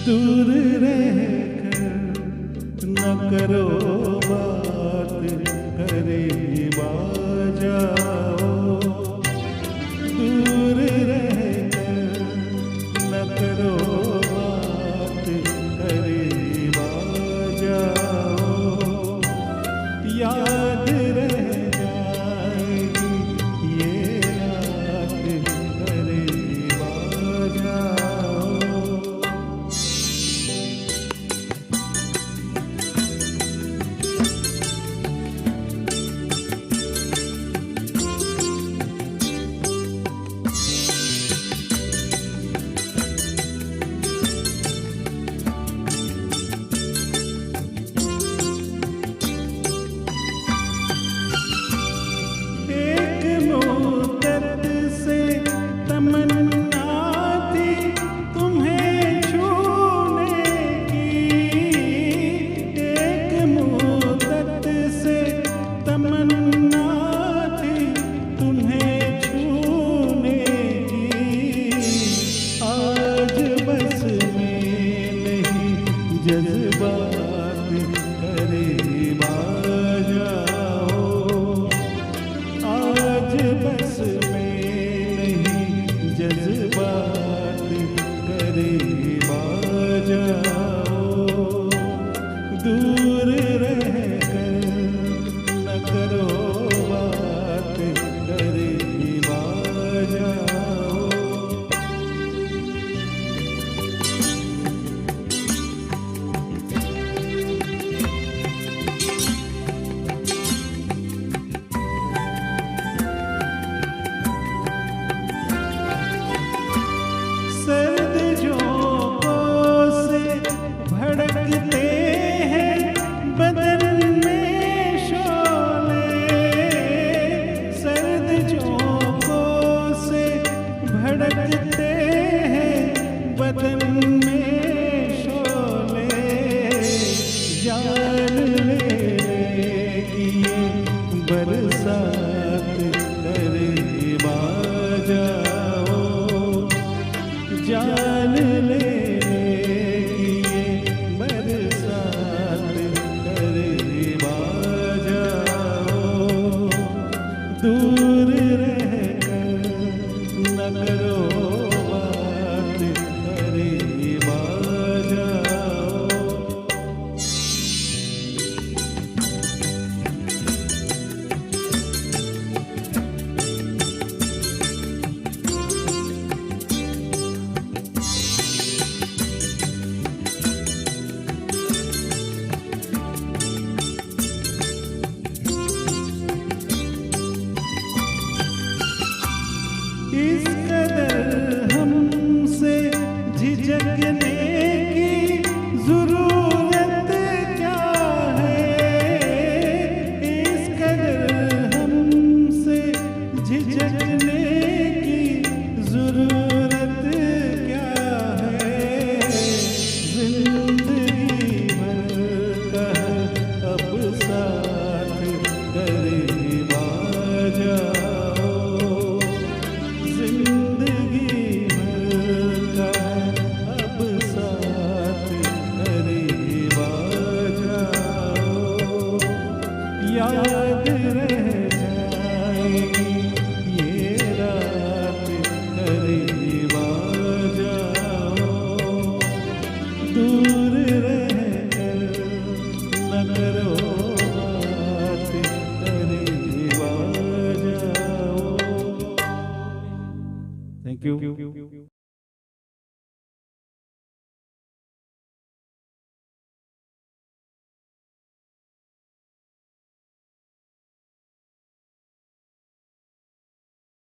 दूर रहकर न करो बात, करीब आ जाओ। दूर रहकर न करो बात, करीब आ जाओ। याद रह जाएगी ये रात, करीब आ जाओ। जज्बात करीब आ जाओ। आज बस में नहीं जज्बात करीब आ जाओ। दूर रहकर न करो बात, करीब आ जाओ। सर्द झोंकों से भड़कते हैं बदन में शोले। सर्द झोंकों से भड़कते हैं बदन में शोले। जान लेने की ये बरसात करीब आ जाओ। जान लेने की ये बरसात करीब आ जाओ। दूर रहकर न करो बात, करीब आ जाओ। इस कदर हमसे झिझकने की ज़रूरत क्या है। इस कदर हमसे झिझकने की ज़रूरत क्या है। ज़िंदगी भर का अब साथ करीब आ जाओ। जिंदगी भर का अब साथ करीब आ जाओ। याद रह जाएगी ये रात, करीब आ जाओ। दूर रहकर न करो बात, करीब आ जाओ। Thank you.